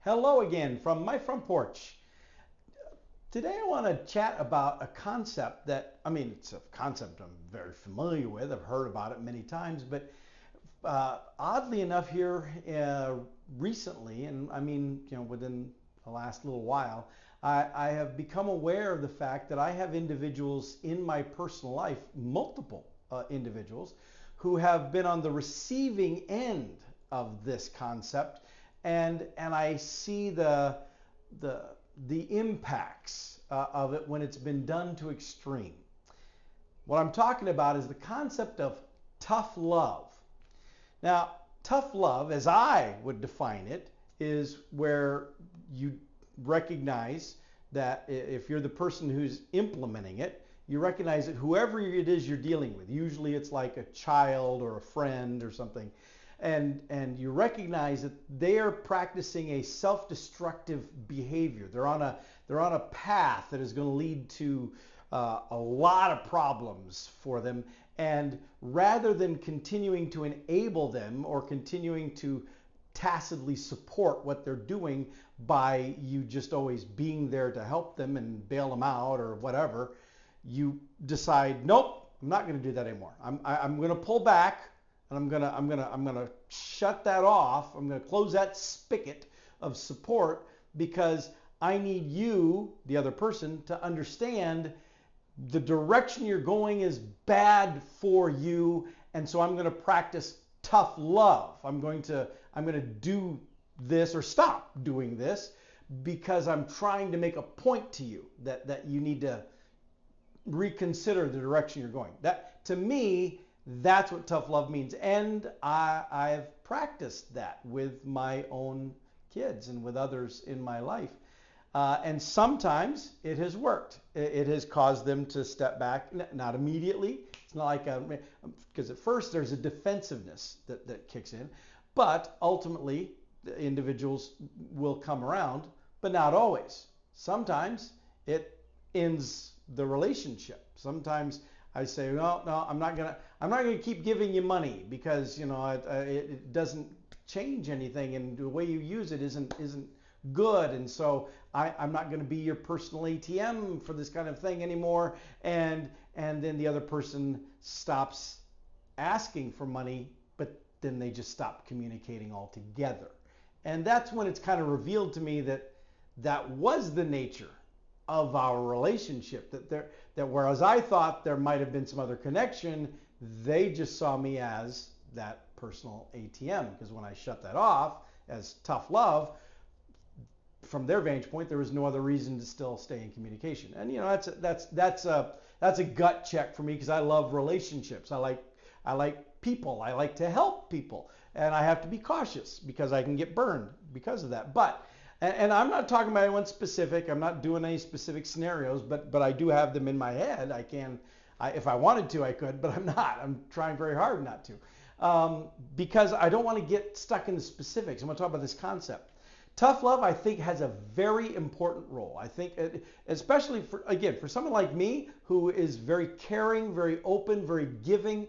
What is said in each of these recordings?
Hello again from my front porch. Today I want to chat about a concept that, it's a concept I'm very familiar with. I've heard about it many times, but oddly enough here recently, and within the last little while, I have become aware of the fact that I have individuals in my personal life, multiple individuals, who have been on the receiving end of this concept, and I see the impacts of it when it's been done to extreme. What I'm talking about is the concept of tough love. Now, tough love, as I would define it, is where you recognize that if you're the person who's implementing it, you recognize that whoever it is you're dealing with, usually it's like a child or a friend or something, and you recognize that they are practicing a self-destructive behavior. They're on a path that is going to lead to a lot of problems for them. And rather than continuing to enable them or continuing to tacitly support what they're doing by you just always being there to help them and bail them out or whatever, you decide, nope, I'm not going to do that anymore. I'm going to pull back, and I'm gonna shut that off. I'm gonna close that spigot of support because I need you, the other person, to understand the direction you're going is bad for you, and so I'm going to practice tough love. I'm going to do this or stop doing this because I'm trying to make a point to you that you need to reconsider the direction you're going. That, to me, that's what tough love means, and I've practiced that with my own kids and with others in my life. And sometimes it has worked. It has caused them to step back, not immediately. It's not like because at first there's a defensiveness that kicks in, but ultimately the individuals will come around, but not always. Sometimes it ends the relationship. Sometimes I say, no, I'm not gonna keep giving you money because it doesn't change anything, and the way you use it isn't good, and so I'm not going to be your personal ATM for this kind of thing anymore. And then the other person stops asking for money, but then they just stop communicating altogether. And that's when it's kind of revealed to me that was the nature of our relationship. That whereas I thought there might have been some other connection, they just saw me as that personal ATM. Because when I shut that off as tough love, from their vantage point, there was no other reason to still stay in communication. And that's a gut check for me because I love relationships. I like people. I like to help people, and I have to be cautious because I can get burned because of that. But and I'm not talking about anyone specific. I'm not doing any specific scenarios, but I do have them in my head. If I wanted to, I could, but I'm not. I'm trying very hard not to, because I don't want to get stuck in the specifics. I'm going to talk about this concept. Tough love, I think, has a very important role. I think, especially for someone like me who is very caring, very open, very giving,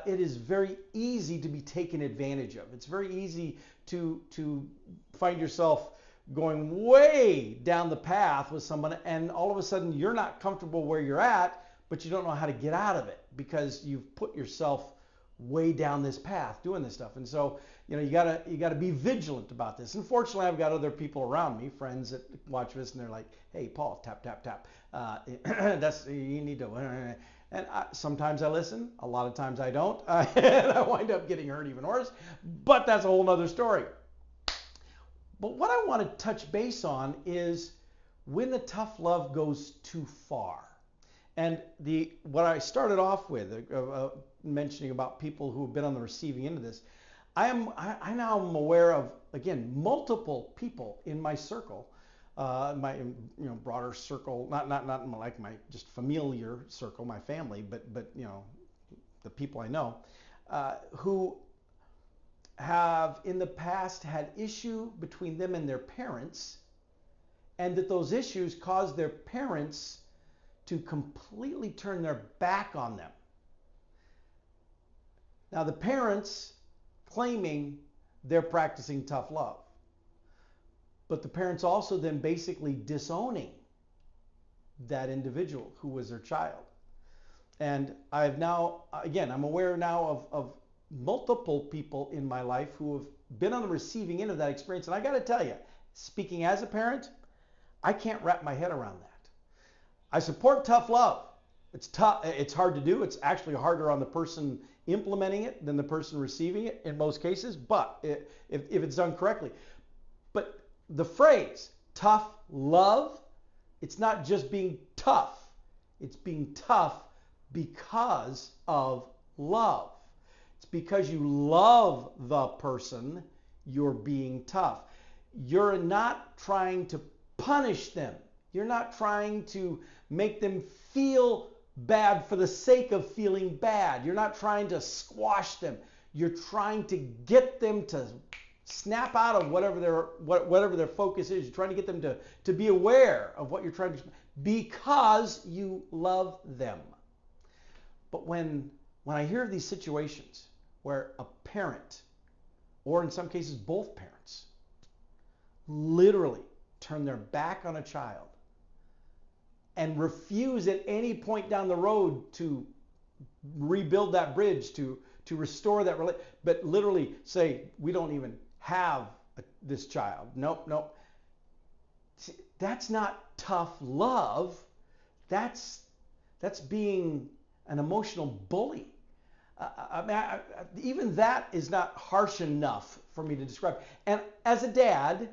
it is very easy to be taken advantage of. It's very easy to find yourself going way down the path with someone, and all of a sudden you're not comfortable where you're at, but you don't know how to get out of it because you've put yourself way down this path doing this stuff. And so you gotta be vigilant about this. And fortunately, I've got other people around me, friends that watch this, and they're like, "Hey, Paul, tap tap tap. You need to." And sometimes I listen. A lot of times I don't, and I wind up getting hurt even worse. But that's a whole nother story. But what I want to touch base on is when the tough love goes too far. And what I started off with, mentioning about people who have been on the receiving end of this, I now am aware of, again, multiple people in my circle, my broader circle, not like my just familiar circle, my family, but the people I know, who have in the past had issue between them and their parents, and that those issues caused their parents to completely turn their back on them. Now, the parents claiming they're practicing tough love. but the parents also then basically disowning that individual who was their child. And I've now, again, I'm aware now of multiple people in my life who have been on the receiving end of that experience. And I got to tell you, speaking as a parent, I can't wrap my head around that. I support tough love. It's tough. It's hard to do. It's actually harder on the person implementing it than the person receiving it in most cases, but if it's done correctly. But the phrase tough love, it's not just being tough. It's being tough because of love. It's because you love the person, you're being tough. You're not trying to punish them. You're not trying to make them feel bad for the sake of feeling bad. You're not trying to squash them. You're trying to get them to snap out of whatever their focus is. You're trying to get them to be aware of what you're trying to, because you love them. But when I hear of these situations where a parent, or in some cases both parents, literally turn their back on a child and refuse at any point down the road to rebuild that bridge, to restore that relationship, but literally say, we don't even have this child. Nope. See, that's not tough love. That's being an emotional bully. Even that is not harsh enough for me to describe. And as a dad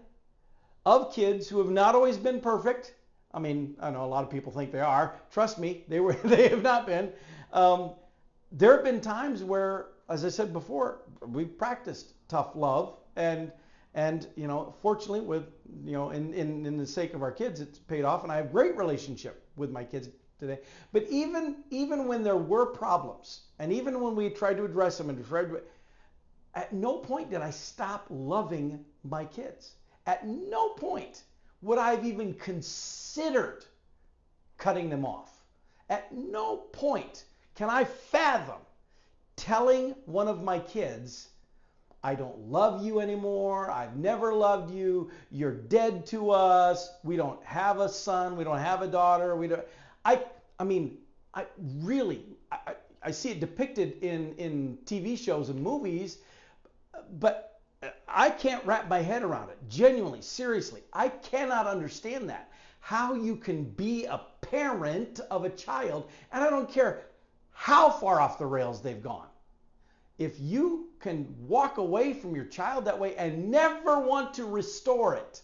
of kids who have not always been perfect, I mean, I know a lot of people think they are. Trust me, they have not been. There have been times where, as I said before, we've practiced tough love, and fortunately, with in the sake of our kids, it's paid off, and I have a great relationship with my kids today. But even when there were problems, and even when we tried to address them, at no point did I stop loving my kids. At no point would I have even considered cutting them off. At no point can I fathom telling one of my kids, I don't love you anymore, I've never loved you, you're dead to us, we don't have a son, we don't have a daughter, I see it depicted in TV shows and movies, but I can't wrap my head around it. Genuinely, seriously, I cannot understand that. How you can be a parent of a child, and I don't care how far off the rails they've gone. If you can walk away from your child that way and never want to restore it,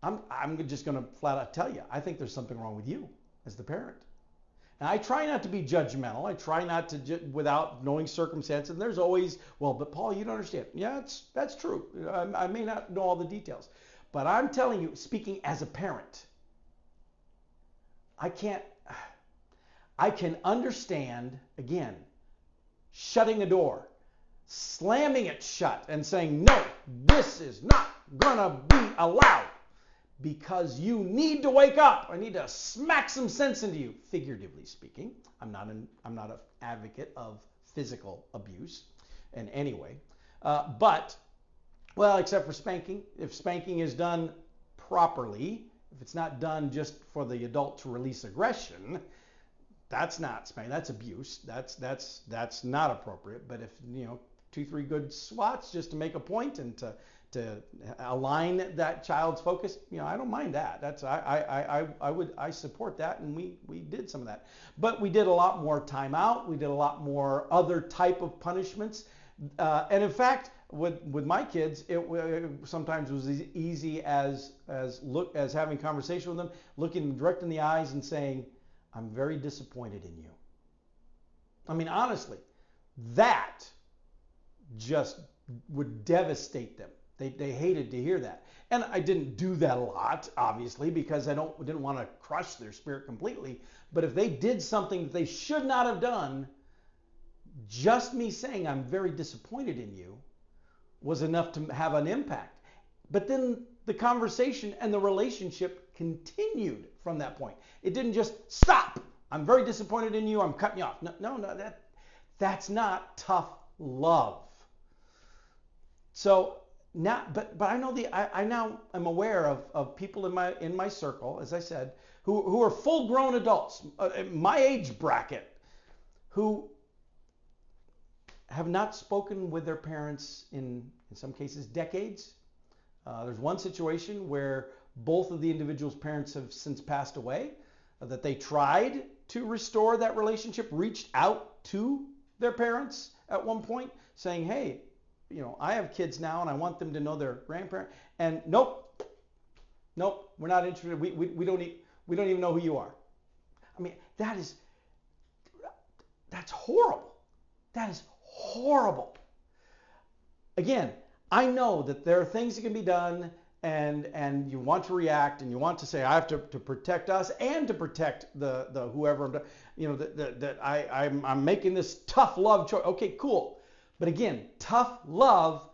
I'm just going to flat out tell you, I think there's something wrong with you as the parent. And I try not to be judgmental. I try not to, without knowing circumstances. And there's always, well, but Paul, you don't understand. Yeah, that's true. I may not know all the details. But I'm telling you, speaking as a parent, I can understand, again, shutting a door, slamming it shut and saying, no, this is not gonna be allowed because you need to wake up. I need to smack some sense into you, figuratively speaking. I'm not an advocate of physical abuse in any way. But, well, except for spanking. If spanking is done properly, if it's not done just for the adult to release aggression, that's not spanking. That's abuse. That's not appropriate. But if 2-3 good swats just to make a point and to align that child's focus, I don't mind that. I support that, and we did some of that. But we did a lot more time out. We did a lot more other type of punishments. And in fact, with my kids, it sometimes was as easy as having a conversation with them, looking them direct in the eyes and saying, I'm very disappointed in you. I mean, honestly, that just would devastate them. They hated to hear that. And I didn't do that a lot, obviously, because I didn't want to crush their spirit completely. But if they did something that they should not have done, just me saying I'm very disappointed in you was enough to have an impact. But then the conversation and the relationship continued from that point. It didn't just stop. I'm very disappointed in you. I'm cutting you off. No, that's not tough love. So but I know I now am aware of people in my circle, as I said, who are full grown adults, my age bracket, who have not spoken with their parents in some cases decades. There's one situation where both of the individual's parents have since passed away, that they tried to restore that relationship, reached out to their parents at one point saying, hey, I have kids now and I want them to know their grandparent. And nope, we're not interested. We don't even know who you are. I mean, that's horrible. That is horrible. Again, I know that there are things that can be done, and you want to react and you want to say, I have to protect us and to protect the whoever I'm making this tough love choice. Okay, cool. But again, tough love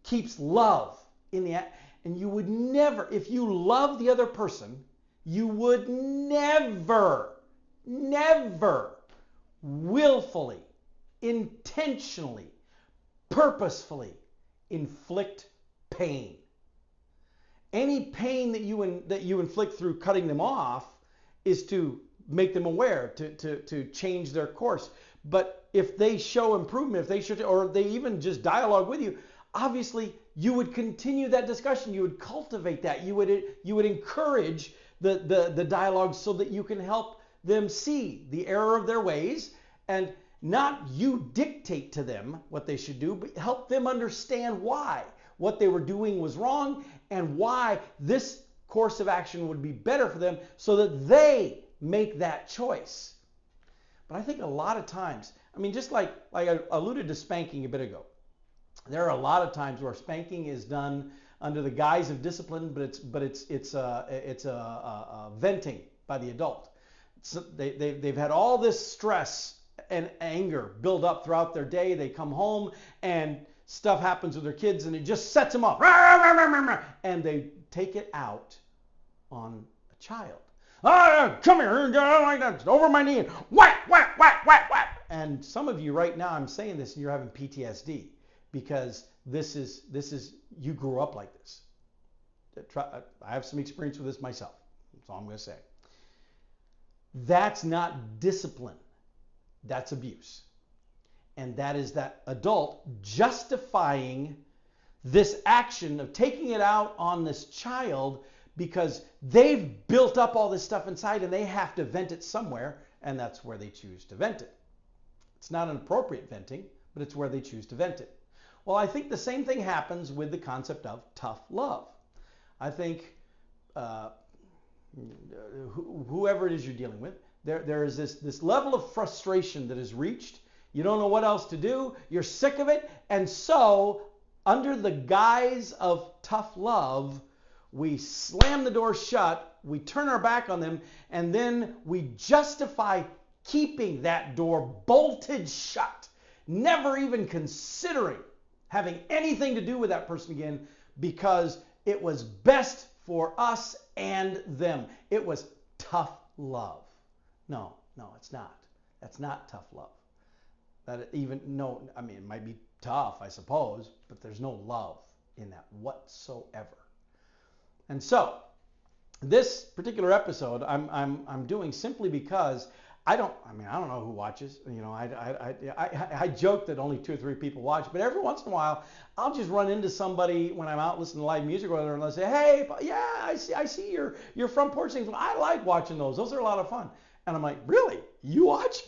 keeps love in the act. And you would never, if you love the other person, you would never willfully, intentionally, purposefully inflict pain. Any pain that you inflict through cutting them off is to make them aware, to change their course. But if they show improvement, or they even just dialogue with you, obviously you would continue that discussion. You would cultivate that. You would encourage the dialogue so that you can help them see the error of their ways, and not you dictate to them what they should do, but help them understand why what they were doing was wrong and why this course of action would be better for them so that they make that choice. But I think a lot of times, I mean, just like I alluded to spanking a bit ago, there are a lot of times where spanking is done under the guise of discipline, but it's venting by the adult. So they've had all this stress and anger build up throughout their day. They come home and stuff happens with their kids and it just sets them off. And they take it out on a child. Come here, like that, over my knee, whack. And some of you right now, I'm saying this and you're having PTSD because this is you grew up like this. I have some experience with this myself. That's all I'm going to say. That's not discipline. That's abuse. And that is that adult justifying this action of taking it out on this child because they've built up all this stuff inside and they have to vent it somewhere, and that's where they choose to vent it. It's not an appropriate venting, but it's where they choose to vent it. Well, I think the same thing happens with the concept of tough love. I think whoever it is you're dealing with, there is this level of frustration that is reached. You don't know what else to do. You're sick of it. And so, under the guise of tough love, we slam the door shut, we turn our back on them, and then we justify keeping that door bolted shut, never even considering having anything to do with that person again because it was best for us and them. It was tough love. No, it's not. That's not tough love. It might be tough, I suppose, but there's no love in that whatsoever. And so, this particular episode I'm doing simply because I don't know who watches. I joke that only 2 or 3 people watch, but every once in a while I'll just run into somebody when I'm out listening to live music or whatever, and they'll say, "Hey, yeah, I see your front porch things. I like watching those. Those are a lot of fun." And I'm like, "Really? You watch?"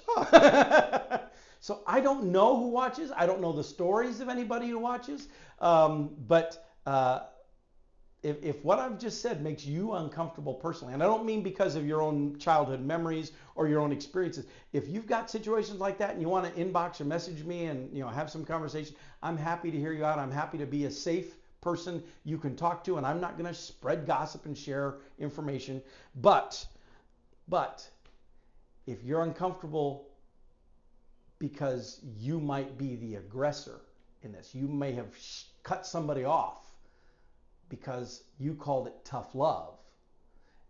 So I don't know who watches. I don't know the stories of anybody who watches. But if what I've just said makes you uncomfortable personally, and I don't mean because of your own childhood memories or your own experiences, if you've got situations like that and you want to inbox or message me and have some conversation, I'm happy to hear you out. I'm happy to be a safe person you can talk to, and I'm not going to spread gossip and share information. But if you're uncomfortable because you might be the aggressor in this, you may have cut somebody off because you called it tough love,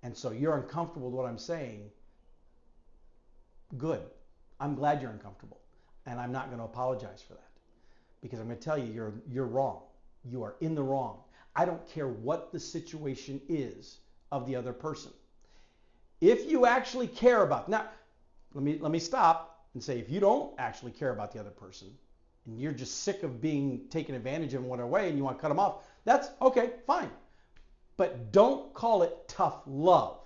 and so you're uncomfortable with what I'm saying, good. I'm glad you're uncomfortable, and I'm not going to apologize for that because I'm going to tell you you're wrong. you are in the wrong. I don't care what the situation is of the other person. If you actually care about, now let me stop and say, if you don't actually care about the other person and you're just sick of being taken advantage of in whatever way and you want to cut them off, that's okay, fine. But don't call it tough love,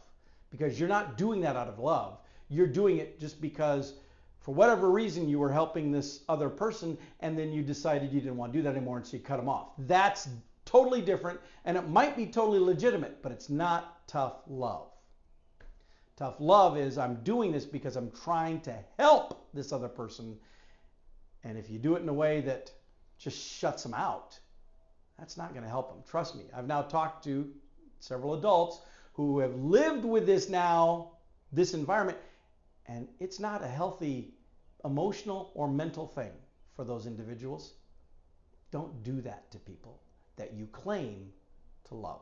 because you're not doing that out of love. You're doing it just because for whatever reason you were helping this other person and then you decided you didn't want to do that anymore and so you cut them off. That's totally different, and it might be totally legitimate, but it's not tough love. Tough love is, I'm doing this because I'm trying to help this other person, and if you do it in a way that just shuts them out, that's not going to help them. Trust me. I've now talked to several adults who have lived with this now, this environment, and it's not a healthy emotional or mental thing for those individuals. Don't do that to people that you claim to love.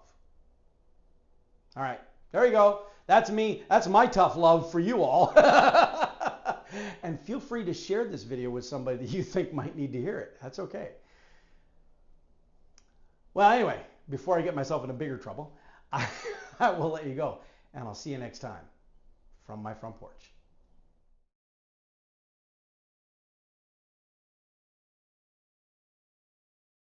All right, there you go. That's me. That's my tough love for you all. And feel free to share this video with somebody that you think might need to hear it. That's okay. Well, anyway, before I get myself into bigger trouble, I will let you go. And I'll see you next time from my front porch.